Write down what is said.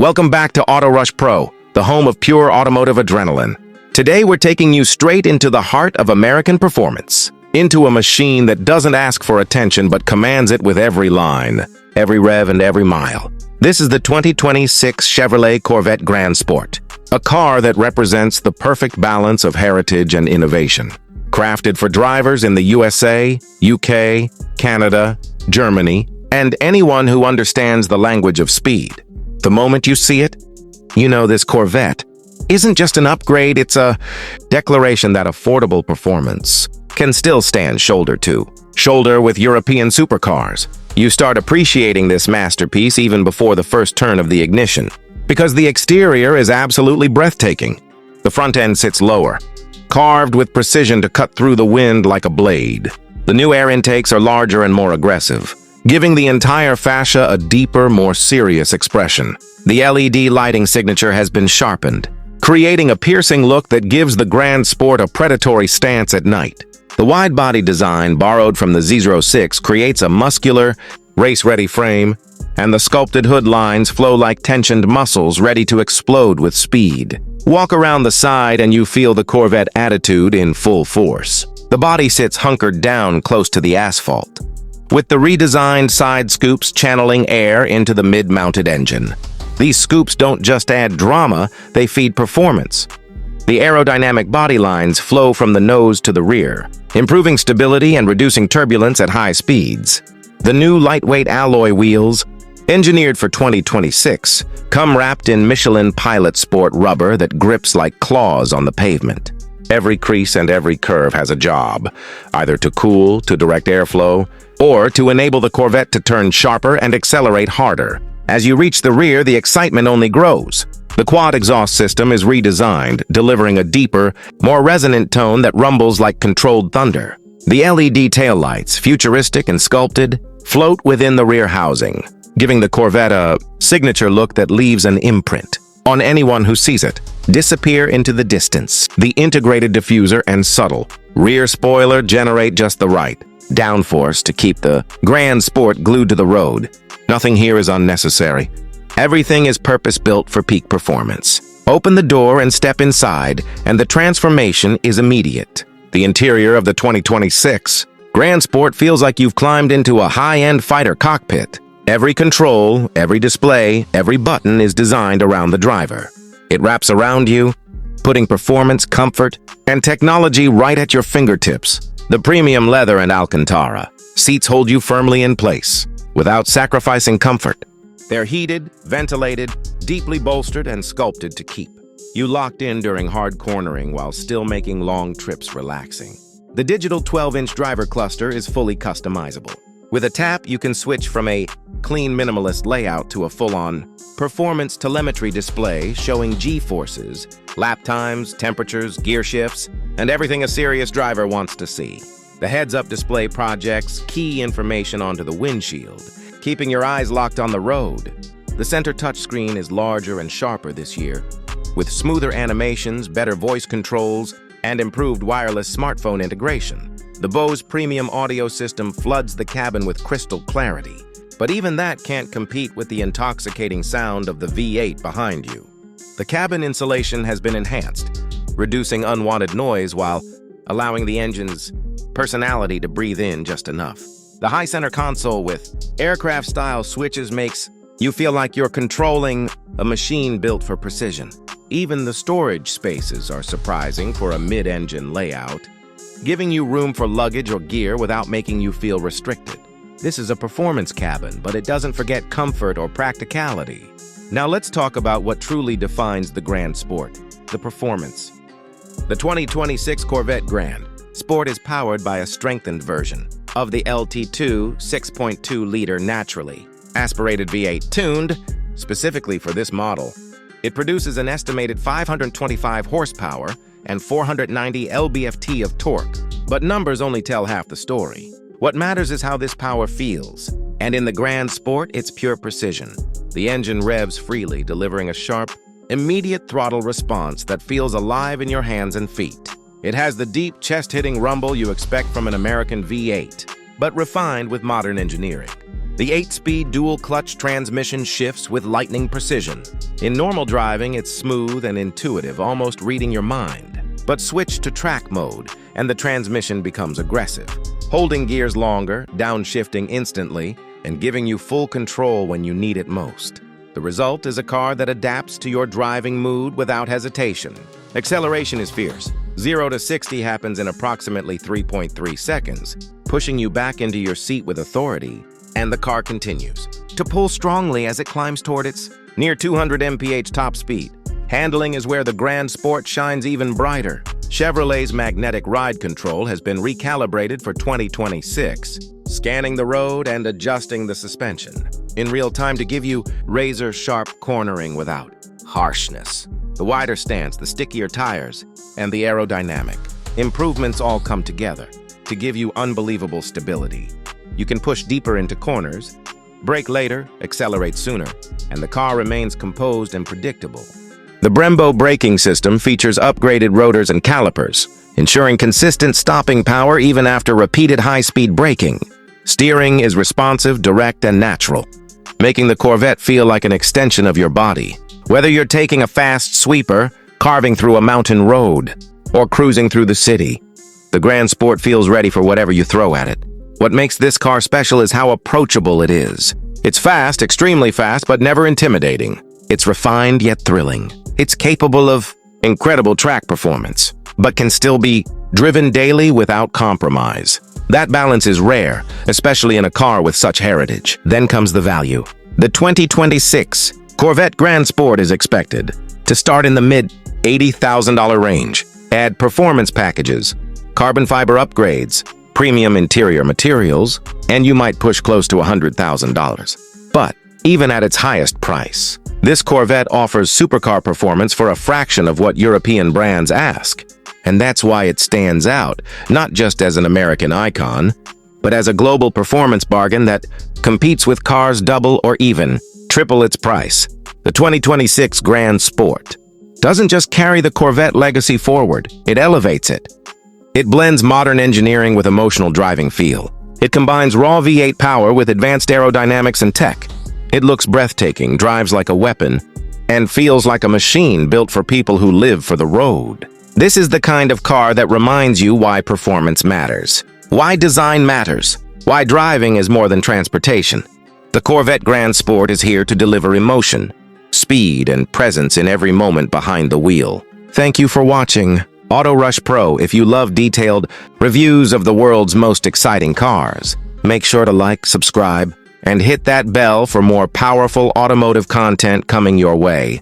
Welcome back to Auto Rush Pro, the home of pure automotive adrenaline. Today we're taking you straight into the heart of American performance, into a machine that doesn't ask for attention but commands it with every line, every rev and every mile. This is the 2026 Chevrolet Corvette Grand Sport, a car that represents the perfect balance of heritage and innovation. Crafted for drivers in the USA, UK, Canada, Germany, and anyone who understands the language of speed. The moment you see it, you know this Corvette isn't just an upgrade, it's a declaration that affordable performance can still stand shoulder to shoulder with European supercars. You start appreciating this masterpiece even before the first turn of the ignition, because the exterior is absolutely breathtaking. The front end sits lower, carved with precision to cut through the wind like a blade. The new air intakes are larger and more aggressive, giving the entire fascia a deeper, more serious expression. The LED lighting signature has been sharpened, creating a piercing look that gives the Grand Sport a predatory stance at night. The wide-body design, borrowed from the Z06, creates a muscular, race-ready frame, and the sculpted hood lines flow like tensioned muscles ready to explode with speed. Walk around the side and you feel the Corvette attitude in full force. The body sits hunkered down close to the asphalt, with the redesigned side scoops channeling air into the mid-mounted engine. These scoops don't just add drama, they feed performance. The aerodynamic body lines flow from the nose to the rear, improving stability and reducing turbulence at high speeds. The new lightweight alloy wheels, engineered for 2026, come wrapped in Michelin Pilot Sport rubber that grips like claws on the pavement. Every crease and every curve has a job, either to cool, to direct airflow, or to enable the Corvette to turn sharper and accelerate harder. As you reach the rear, the excitement only grows. The quad exhaust system is redesigned, delivering a deeper, more resonant tone that rumbles like controlled thunder. The LED taillights, futuristic and sculpted, float within the rear housing, giving the Corvette a signature look that leaves an imprint on anyone who sees it. Disappear into the distance. The integrated diffuser and subtle rear spoiler generate just the right downforce to keep the Grand Sport glued to the road. Nothing here is unnecessary. Everything is purpose-built for peak performance. Open the door and step inside, and the transformation is immediate. The interior of the 2026 Grand Sport feels like you've climbed into a high-end fighter cockpit. Every control, every display, every button is designed around the driver. It wraps around you, putting performance, comfort, and technology right at your fingertips. The premium leather and Alcantara seats hold you firmly in place, without sacrificing comfort. They're heated, ventilated, deeply bolstered, and sculpted to keep you locked in during hard cornering while still making long trips relaxing. The digital 12-inch driver cluster is fully customizable. With a tap, you can switch from a clean minimalist layout to a full-on performance telemetry display showing G-forces, lap times, temperatures, gear shifts, and everything a serious driver wants to see. The heads-up display projects key information onto the windshield, keeping your eyes locked on the road. The center touchscreen is larger and sharper this year, with smoother animations, better voice controls, and improved wireless smartphone integration. The Bose premium audio system floods the cabin with crystal clarity, but even that can't compete with the intoxicating sound of the V8 behind you. The cabin insulation has been enhanced, reducing unwanted noise while allowing the engine's personality to breathe in just enough. The high center console with aircraft-style switches makes you feel like you're controlling a machine built for precision. Even the storage spaces are surprising for a mid-engine layout, giving you room for luggage or gear without making you feel restricted. This is a performance cabin, but it doesn't forget comfort or practicality. Now let's talk about what truly defines the Grand Sport, the performance. The 2026 Corvette Grand Sport is powered by a strengthened version of the LT2 6.2-liter naturally aspirated V8 tuned specifically for this model. It produces an estimated 525 horsepower and 490 lb-ft of torque, but numbers only tell half the story. What matters is how this power feels, and in the Grand Sport, it's pure precision. The engine revs freely, delivering a sharp, immediate throttle response that feels alive in your hands and feet. It has the deep, chest-hitting rumble you expect from an American V8, but refined with modern engineering. The 8-speed dual-clutch transmission shifts with lightning precision. In normal driving, it's smooth and intuitive, almost reading your mind. But switch to track mode, and the transmission becomes aggressive, holding gears longer, downshifting instantly, and giving you full control when you need it most. The result is a car that adapts to your driving mood without hesitation. Acceleration is fierce. 0 to 60 happens in approximately 3.3 seconds, pushing you back into your seat with authority, and the car continues to pull strongly as it climbs toward its near 200 mph top speed. Handling is where the Grand Sport shines even brighter. Chevrolet's magnetic ride control has been recalibrated for 2026, scanning the road and adjusting the suspension in real time to give you razor-sharp cornering without harshness. The wider stance, the stickier tires, and the aerodynamic improvements all come together to give you unbelievable stability. You can push deeper into corners, brake later, accelerate sooner, and the car remains composed and predictable. The Brembo braking system features upgraded rotors and calipers, ensuring consistent stopping power even after repeated high-speed braking. Steering is responsive, direct, and natural, making the Corvette feel like an extension of your body. Whether you're taking a fast sweeper, carving through a mountain road, or cruising through the city, the Grand Sport feels ready for whatever you throw at it. What makes this car special is how approachable it is. It's fast, extremely fast, but never intimidating. It's refined yet thrilling. It's capable of incredible track performance, but can still be driven daily without compromise. That balance is rare, especially in a car with such heritage. Then comes the value. The 2026 Corvette Grand Sport is expected to start in the mid-$80,000 range. Add performance packages, carbon fiber upgrades, premium interior materials, and you might push close to $100,000. But even at its highest price, this Corvette offers supercar performance for a fraction of what European brands ask. And that's why it stands out, not just as an American icon, but as a global performance bargain that competes with cars double or even triple its price. The 2026 Grand Sport doesn't just carry the Corvette legacy forward, it elevates it. It blends modern engineering with emotional driving feel. It combines raw V8 power with advanced aerodynamics and tech. It looks breathtaking, drives like a weapon, and feels like a machine built for people who live for the road. This is the kind of car that reminds you why performance matters, why design matters, why driving is more than transportation. The Corvette Grand Sport is here to deliver emotion, speed, and presence in every moment behind the wheel. Thank you for watching Auto Rush Pro. If you love detailed reviews of the world's most exciting cars, make sure to like, subscribe, and hit that bell for more powerful automotive content coming your way.